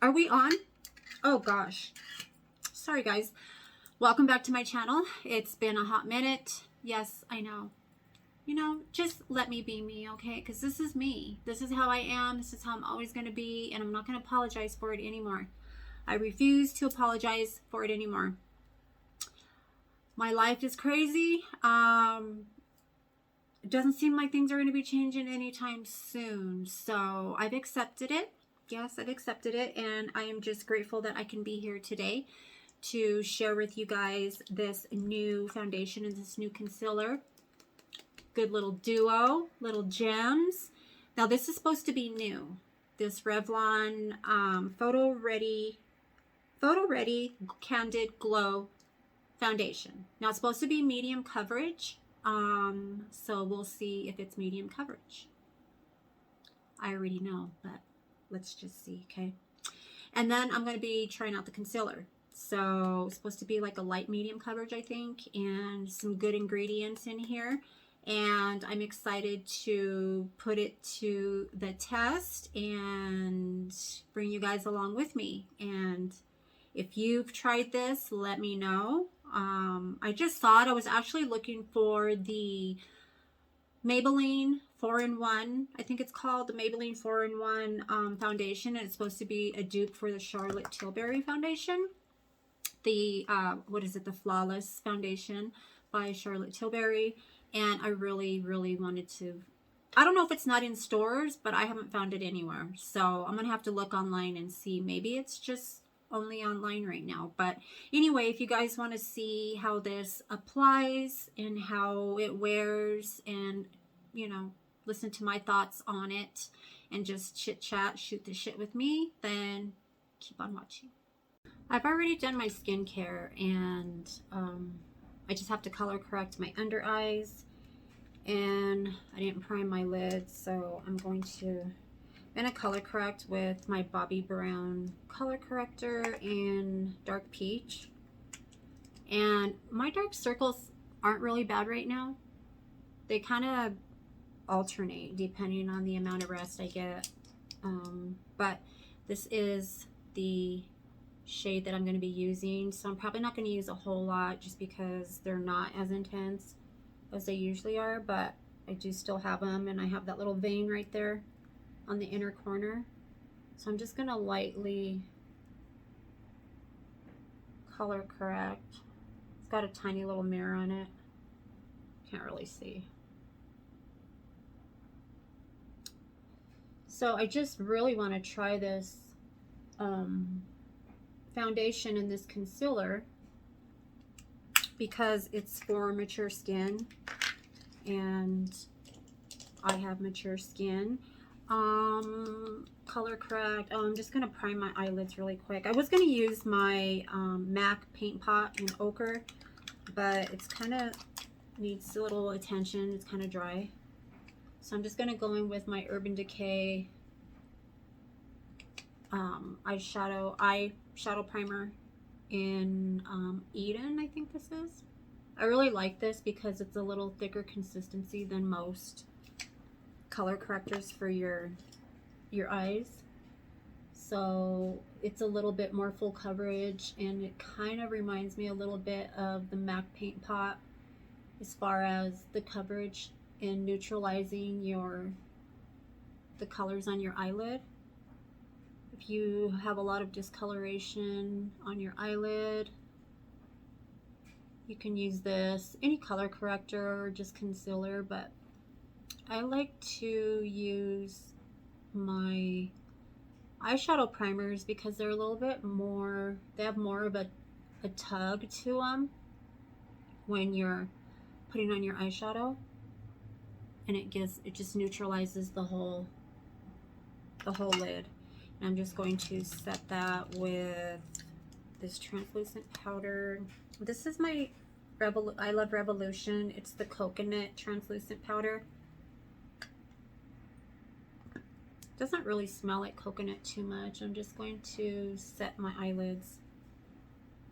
Are we on? Oh gosh. Sorry guys. Welcome back to my channel. It's been a hot minute. Yes, I know. You know, just let me be me, okay? Because this is me. This is how I am. This is how I'm always going to be. And I'm not going to apologize for it anymore. I refuse to apologize for it anymore. My life is crazy. It doesn't seem like things are going to be changing anytime soon. So I've accepted it. Yes, I've accepted it. And I am just grateful that I can be here today to share with you guys this new foundation and this new concealer. Good little duo, little gems. Now this is supposed to be new. This Revlon Photoready Candid Glow foundation. Now it's supposed to be medium coverage. So we'll see if it's medium coverage. I already know, but let's just see, okay? And then I'm going to be trying out the concealer. So it's supposed to be like a light medium coverage, I think, and some good ingredients in here. And I'm excited to put it to the test and bring you guys along with me. And if you've tried this, let me know. I just thought I was actually looking for the Maybelline 4-in-1. I think it's called the Maybelline 4-in-1 foundation. And it's supposed to be a dupe for the Charlotte Tilbury foundation. The, what is it? The Flawless foundation by Charlotte Tilbury. And I really, really wanted to, I don't know if it's not in stores, but I haven't found it anywhere. So I'm going to have to look online and see. Maybe it's just only online right now. But anyway, if you guys want to see how this applies and how it wears and, you know, listen to my thoughts on it and just chit chat, shoot the shit with me, then keep on watching. I've already done my skincare and I just have to color correct my under eyes, and I didn't prime my lids, so I'm going to color correct with my Bobbi Brown color corrector in dark peach. And my dark circles aren't really bad right now. They kind of alternate depending on the amount of rest I get, but this is the shade that I'm going to be using, so I'm probably not going to use a whole lot just because they're not as intense as they usually are, but I do still have them, and I have that little vein right there on the inner corner, so I'm just going to lightly color correct. It's got a tiny little mirror on it, can't really see. So I just really want to try this foundation and this concealer because it's for mature skin and I have mature skin. Color correct. Oh, I'm just gonna prime my eyelids really quick. I was gonna use my MAC paint pot in ochre, but it's kind of needs a little attention. It's kind of dry, so I'm just gonna go in with my Urban Decay eyeshadow primer in Eden, I think this is. I really like this because it's a little thicker consistency than most color correctors for your eyes. So it's a little bit more full coverage, and it kind of reminds me a little bit of the MAC paint pot as far as the coverage in neutralizing the colors on your eyelid. If you have a lot of discoloration on your eyelid, you can use this, any color corrector or just concealer, but I like to use my eyeshadow primers because they're a little bit more, they have more of a tug to them when you're putting on your eyeshadow, and it just neutralizes the whole lid. I'm just going to set that with this translucent powder. This is my I Love Revolution. It's the coconut translucent powder. Doesn't really smell like coconut too much. I'm just going to set my eyelids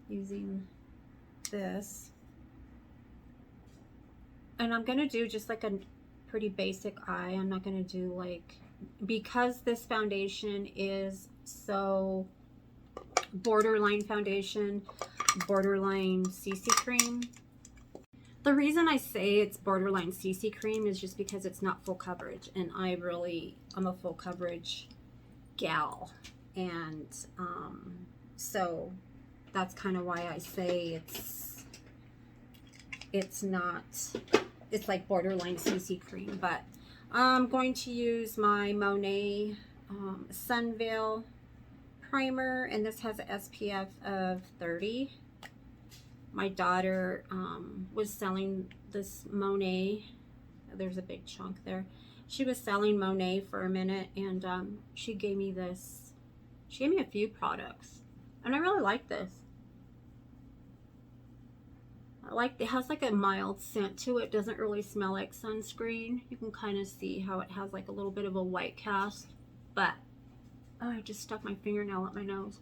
using this. And I'm going to do just like a pretty basic eye. I'm not going to do like, because this foundation is so Borderline Foundation, Borderline CC Cream. The reason I say it's Borderline CC Cream is just because it's not full coverage, and I'm a full coverage gal, and so that's kind of why I say it's like Borderline CC Cream. But I'm going to use my Monet Sun Veil primer, and this has an SPF of 30. My daughter was selling this Monet. There's a big chunk there. She was selling Monet for a minute, and she gave me this. She gave me a few products, and I really like this. I like it. Has like a mild scent to it. Doesn't really smell like sunscreen. You can kind of see how it has like a little bit of a white cast, but oh, I just stuck my fingernail up my nose.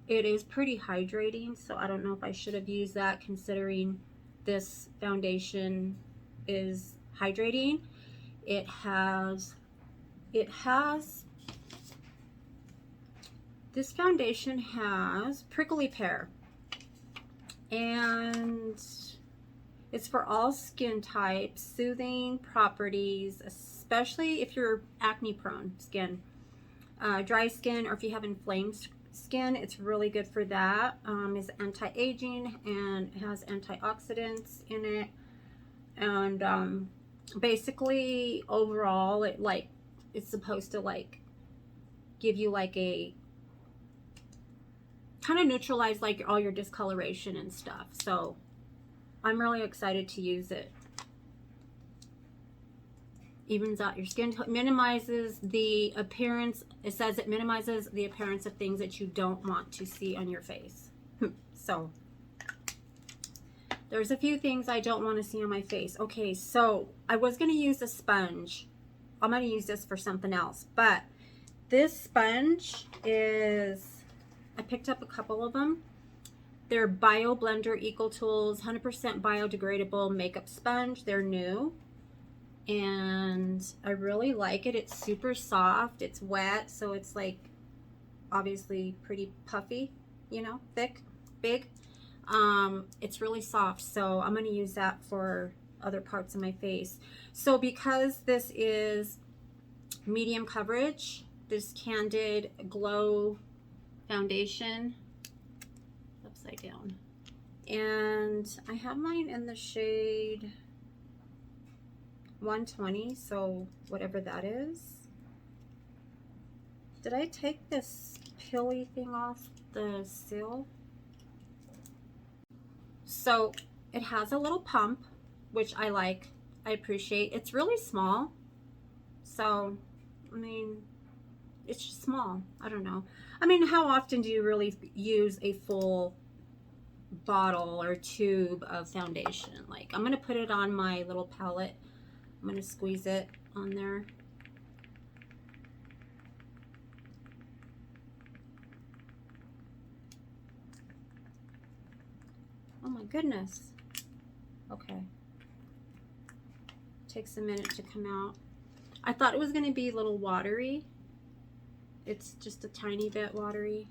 It is pretty hydrating, so I don't know if I should have used that, considering this foundation is hydrating. This foundation has prickly pear, and it's for all skin types, soothing properties, especially if you're acne prone skin, dry skin, or if you have inflamed skin. It's really good for that. It's anti-aging, and it has antioxidants in it, and basically overall it's supposed to like give you like a kind of neutralize like all your discoloration and stuff. So I'm really excited to use it. Evens out your skin, minimizes the appearance. It says it minimizes the appearance of things that you don't want to see on your face. So there's a few things I don't want to see on my face. Okay, so I was going to use a sponge. I'm going to use this for something else, but this sponge is, I picked up a couple of them. They're Bio Blender Eco Tools 100% biodegradable makeup sponge. They're new, and I really like it. It's super soft. It's wet, so it's like obviously pretty puffy, you know, thick, big. It's really soft, so I'm going to use that for other parts of my face. So because this is medium coverage, this Candid Glow foundation, upside down, and I have mine in the shade 120, so whatever that is. Did I take this pilly thing off the seal? So it has a little pump, which I like, I appreciate. It's really small, so I mean, it's just small. I don't know. I mean, how often do you really use a full bottle or tube of foundation? Like, I'm gonna put it on my little palette. I'm gonna squeeze it on there. Oh my goodness. Okay. Takes a minute to come out. I thought it was gonna be a little watery. It's just a tiny bit watery.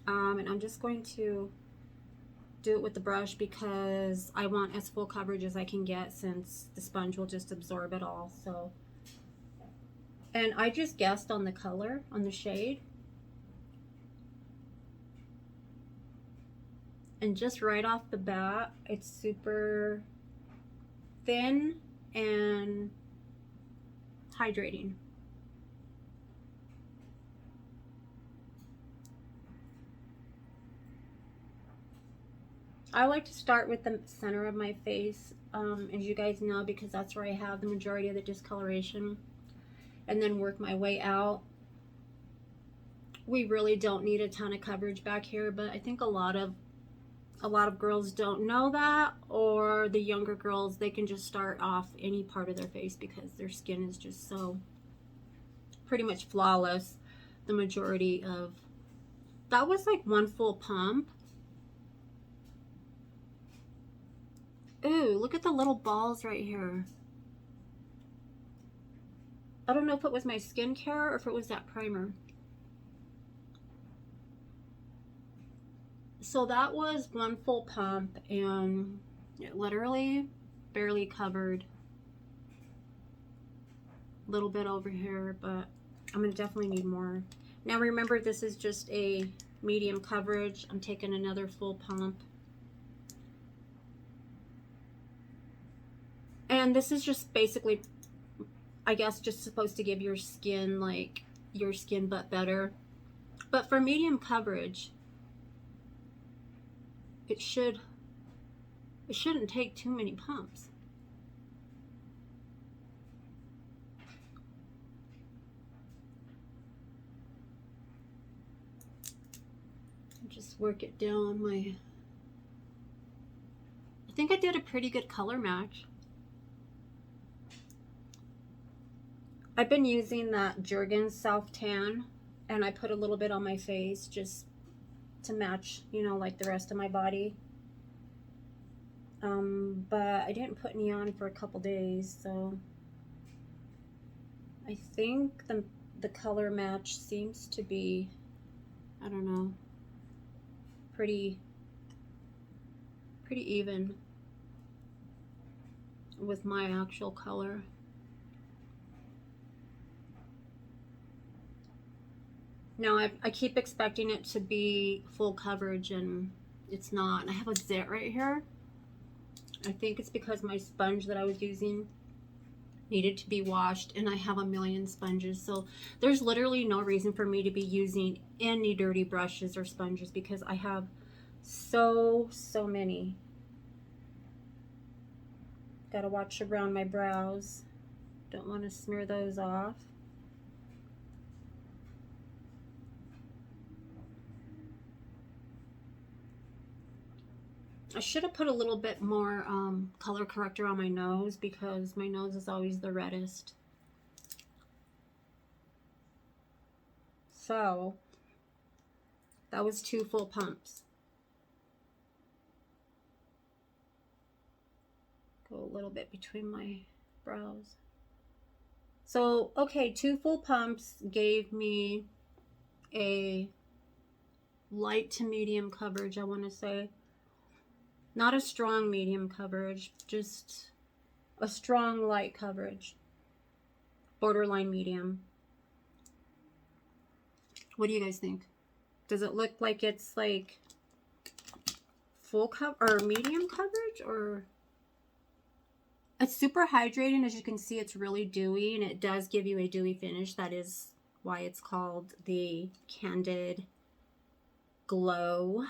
And I'm just going to do it with the brush because I want as full coverage as I can get, since the sponge will just absorb it all. So, and I just guessed on the color, on the shade, and just right off the bat, it's super thin and hydrating. I like to start with the center of my face, as you guys know, because that's where I have the majority of the discoloration, and then work my way out. We really don't need a ton of coverage back here, but I think a lot of girls don't know that, or the younger girls, they can just start off any part of their face because their skin is just so pretty much flawless. The majority of that was like one full pump. Ooh, look at the little balls right here. I don't know if it was my skincare or if it was that primer. So that was one full pump, and it literally barely covered. A little bit over here, but I'm gonna definitely need more. Now remember, this is just a medium coverage. I'm taking another full pump. And this is just basically, I guess, just supposed to give your skin, like, your skin but better. But for medium coverage, it shouldn't take too many pumps. Just work it down my... I think I did a pretty good color match. I've been using that Jergens Self Tan, and I put a little bit on my face just to match, you know, like the rest of my body. But I didn't put any on for a couple days, so I think the color match seems to be, I don't know, pretty even with my actual color. Now I keep expecting it to be full coverage, and it's not. And I have a zit right here. I think it's because my sponge that I was using needed to be washed, and I have a million sponges, so there's literally no reason for me to be using any dirty brushes or sponges because I have so many. Gotta watch around my brows. Don't want to smear those off. I should have put a little bit more color corrector on my nose because my nose is always the reddest. So that was 2 full pumps. Go a little bit between my brows. So, okay, 2 full pumps gave me a light to medium coverage, I want to say. Not a strong medium coverage, just a strong light coverage. Borderline medium. What do you guys think? Does it look like it's like full cover or medium coverage, or... It's super hydrating. As you can see, it's really dewy, and it does give you a dewy finish. That is why it's called the Candid Glow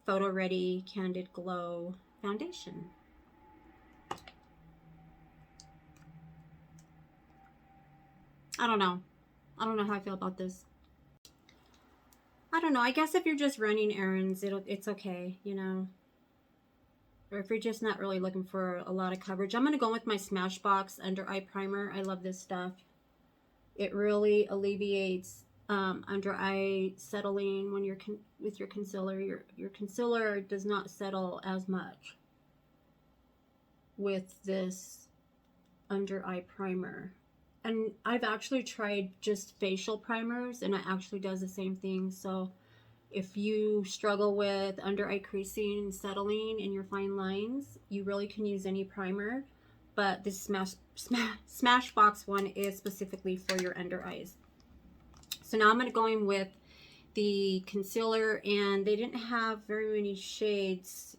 Photoready Candid Glow Foundation. I don't know. I don't know how I feel about this. I don't know. I guess if you're just running errands, it's okay, you know. Or if you're just not really looking for a lot of coverage. I'm going to go with my Smashbox Under Eye Primer. I love this stuff. It really alleviates under eye settling when you're with your concealer. Your concealer does not settle as much with this under eye primer. And I've actually tried just facial primers, and it actually does the same thing. So if you struggle with under eye creasing and settling in your fine lines, you really can use any primer. But this Smashbox one is specifically for your under eyes. So now I'm going to go in with the concealer, and they didn't have very many shades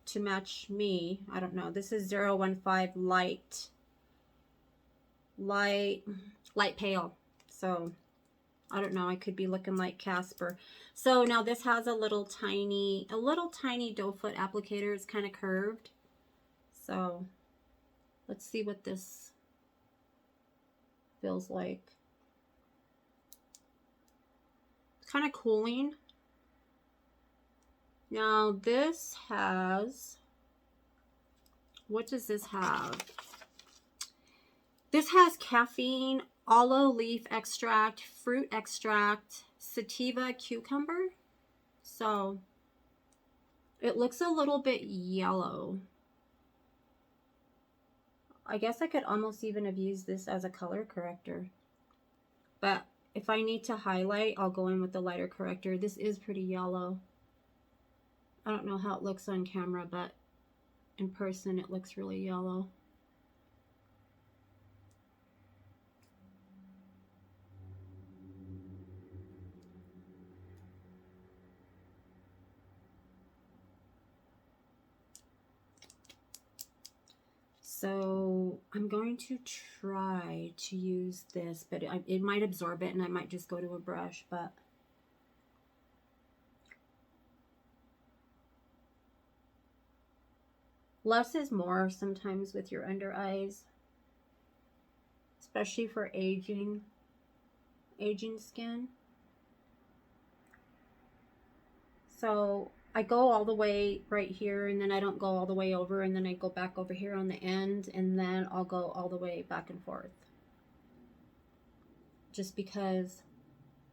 to match me. I don't know. This is 015 light pale. So I don't know. I could be looking like Casper. So now this has a little tiny doe foot applicator. It's kind of curved. So let's see what this feels like. It's kind of cooling. Now this has, what does this have? This has caffeine, aloe leaf extract, fruit extract, sativa cucumber. So it looks a little bit yellow. I guess I could almost even have used this as a color corrector. But if I need to highlight, I'll go in with the lighter corrector. This is pretty yellow. I don't know how it looks on camera, but in person it looks really yellow. So I'm going to try to use this, but it might absorb it and I might just go to a brush, but less is more sometimes with your under eyes, especially for aging skin. So I go all the way right here, and then I don't go all the way over, and then I go back over here on the end, and then I'll go all the way back and forth. Just because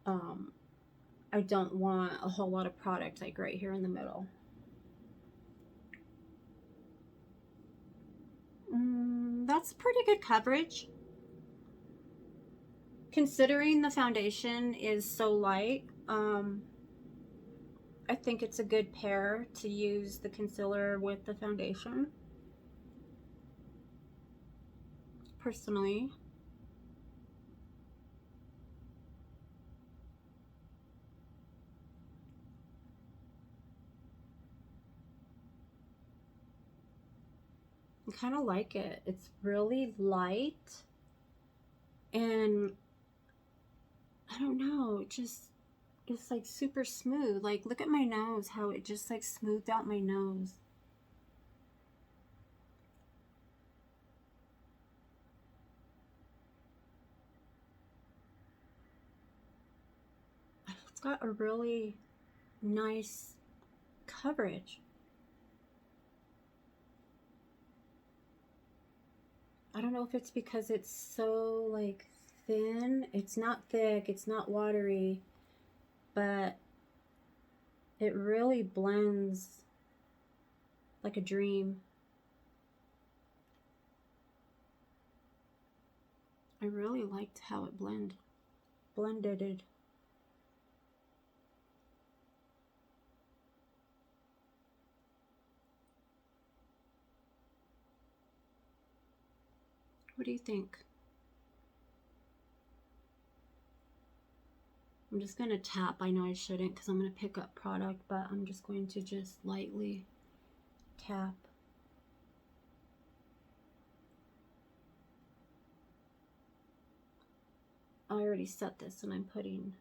I don't want a whole lot of product like right here in the middle. That's pretty good coverage. Considering the foundation is so light, I think it's a good pair to use the concealer with the foundation. Personally. I kind of like it. It's really light, and I don't know, it's like super smooth. Like, look at my nose, how it just like smoothed out my nose. It's got a really nice coverage. I don't know if it's because it's so like thin. It's not thick, it's not watery, but it really blends like a dream. I really liked how it blended. What do you think? I'm just going to tap. I know I shouldn't because I'm going to pick up product, but I'm just going to just lightly tap. I already set this, and I'm putting...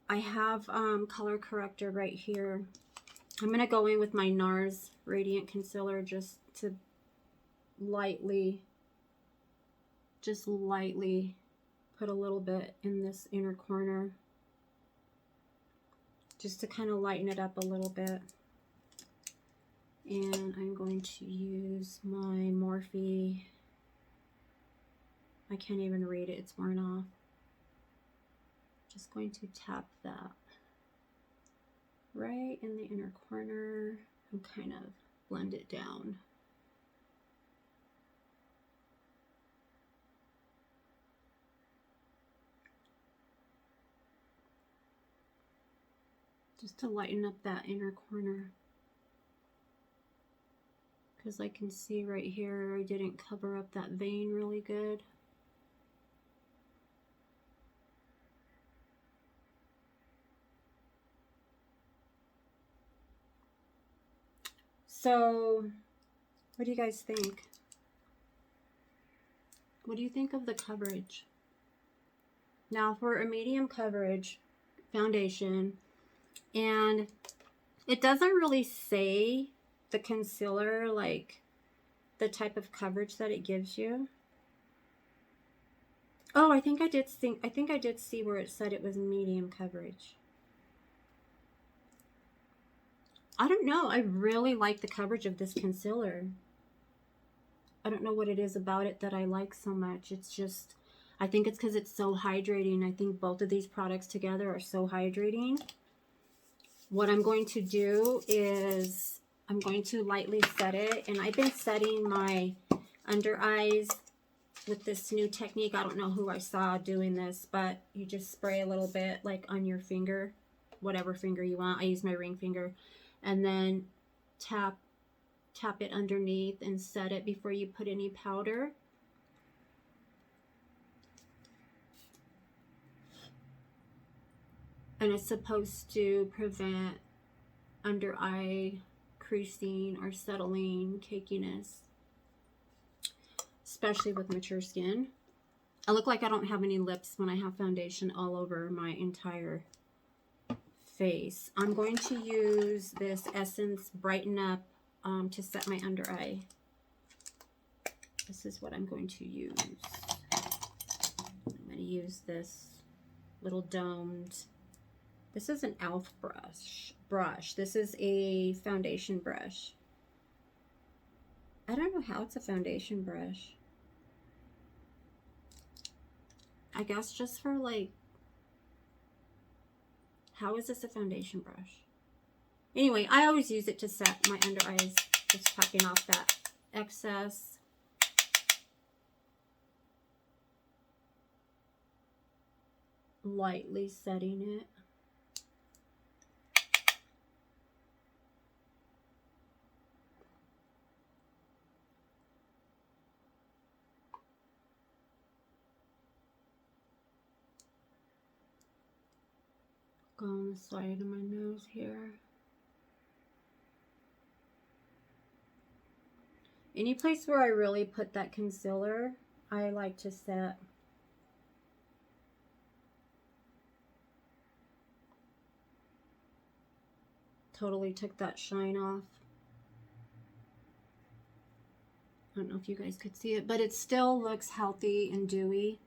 I have color corrector right here. I'm going to go in with my NARS Radiant Concealer just to lightly put a little bit in this inner corner, just to kind of lighten it up a little bit. And I'm going to use my Morphe. I can't even read it, it's worn off. Just going to tap that right in the inner corner and kind of blend it down. Just to lighten up that inner corner. Because I can see right here I didn't cover up that vein really good. So, what do you guys think? What do you think of the coverage? Now, for a medium coverage foundation, and it doesn't really say the concealer, like the type of coverage that it gives you. Oh, I think I did see where it said it was medium coverage. I don't know. I really like the coverage of this concealer. I don't know what it is about it that I like so much. It's just, I think it's because it's so hydrating. I think both of these products together are so hydrating. What I'm going to do is I'm going to lightly set it. And I've been setting my under eyes with this new technique. I don't know who I saw doing this, but you just spray a little bit like on your finger, whatever finger you want. I use my ring finger, and then tap it underneath and set it before you put any powder. And it's supposed to prevent under eye creasing or settling, cakiness, especially with mature skin. I look like I don't have any lips when I have foundation all over my entire face. I'm going to use this Essence Brighten Up to set my under eye. This is what I'm going to use. I'm going to use this little domed, this is an e.l.f. brush. This is a foundation brush. I don't know how it's a foundation brush. I guess just for like, how is this a foundation brush? Anyway, I always use it to set my under eyes, just tapping off that excess. Lightly setting it. Go on the side of my nose here. Any place where I really put that concealer, I like to set. Totally took that shine off. I don't know if you guys could see it, but it still looks healthy and dewy.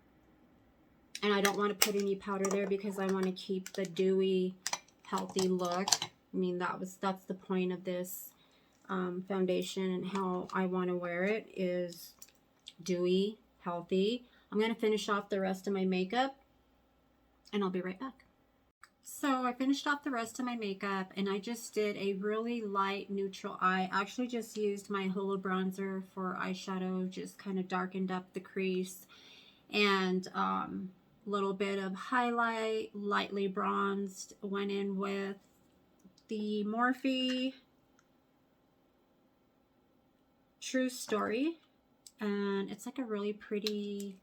And I don't want to put any powder there because I want to keep the dewy, healthy look. I mean, that's the point of this foundation, and how I want to wear it is dewy, healthy. I'm going to finish off the rest of my makeup, and I'll be right back. So I finished off the rest of my makeup, and I just did a really light neutral eye. I actually just used my Holo bronzer for eyeshadow, just kind of darkened up the crease, and little bit of highlight, lightly bronzed. Went in with the Morphe True Story, and it's like a really pretty,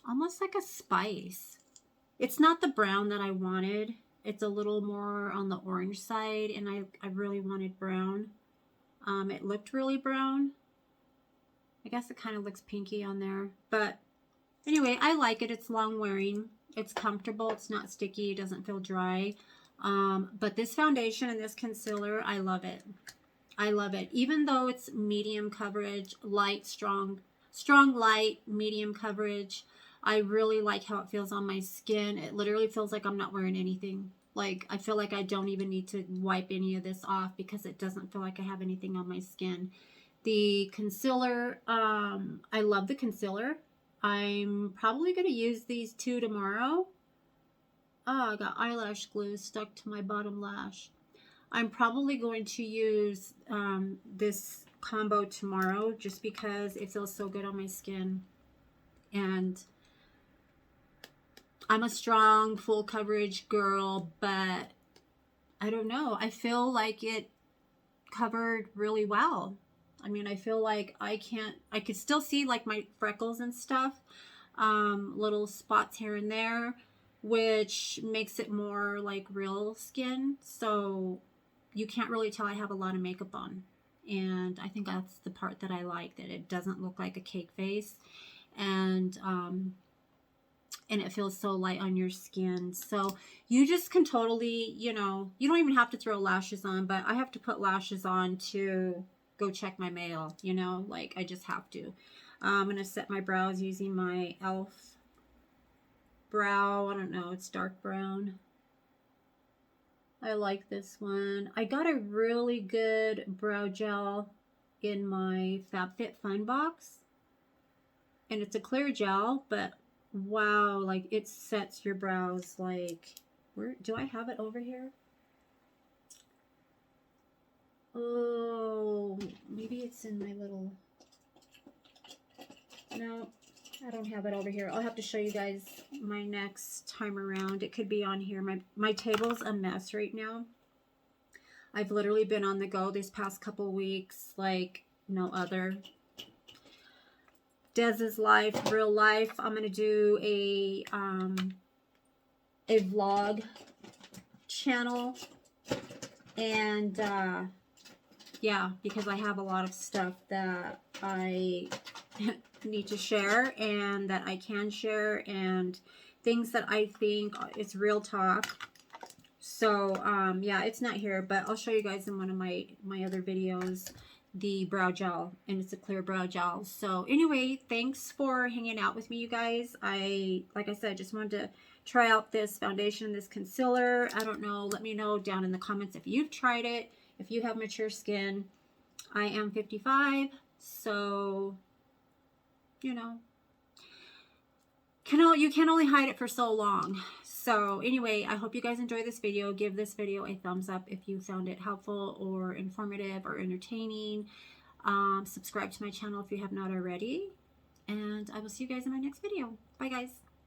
almost like a spice. It's not the brown that I wanted. It's a little more on the orange side, and I really wanted brown. It looked really brown. I guess it kind of looks pinky on there, but anyway, I like it. It's long wearing. It's comfortable. It's not sticky. It doesn't feel dry. But this foundation and this concealer, I love it. I love it. Even though it's medium coverage, light, strong, light, medium coverage, I really like how it feels on my skin. It literally feels like I'm not wearing anything. Like, I feel like I don't even need to wipe any of this off because it doesn't feel like I have anything on my skin. The concealer, I love the concealer. I'm probably going to use these two tomorrow. Oh, I got eyelash glue stuck to my bottom lash. I'm probably going to use this combo tomorrow just because it feels so good on my skin. And I'm a strong, full coverage girl, but I don't know. I feel like it covered really well. I mean, I feel like I could still see like my freckles and stuff, little spots here and there, which makes it more like real skin. So you can't really tell I have a lot of makeup on. And I think that's the part that I like, that it doesn't look like a cake face. And it feels so light on your skin. So you just can totally, you know, you don't even have to throw lashes on, but I have to put lashes on to go check my mail, you know, like I just have to. I'm going to set my brows using my e.l.f. brow. I don't know, it's dark brown. I like this one. I got a really good brow gel in my FabFitFun box. And it's a clear gel, but wow, like it sets your brows like, where do I have it over here? Oh, maybe it's in my little, No, I don't have it over here. I'll have to show you guys my next time around. It could be on here. My table's a mess right now. I've literally been on the go these past couple weeks like no other. Dez's life, real life. I'm going to do a vlog channel. And yeah, because I have a lot of stuff that I need to share and that I can share, and things that I think it's real talk. So yeah, it's not here, but I'll show you guys in one of my other videos the brow gel, and it's a clear brow gel. So anyway, thanks for hanging out with me, you guys. Like I said, just wanted to try out this foundation, this concealer. I don't know, let me know down in the comments if you've tried it, if you have mature skin. I am 55, so you know, you can only hide it for so long. So anyway, I hope you guys enjoy this video. Give this video a thumbs up if you found it helpful or informative or entertaining. Subscribe to my channel if you have not already. And I will see you guys in my next video. Bye, guys.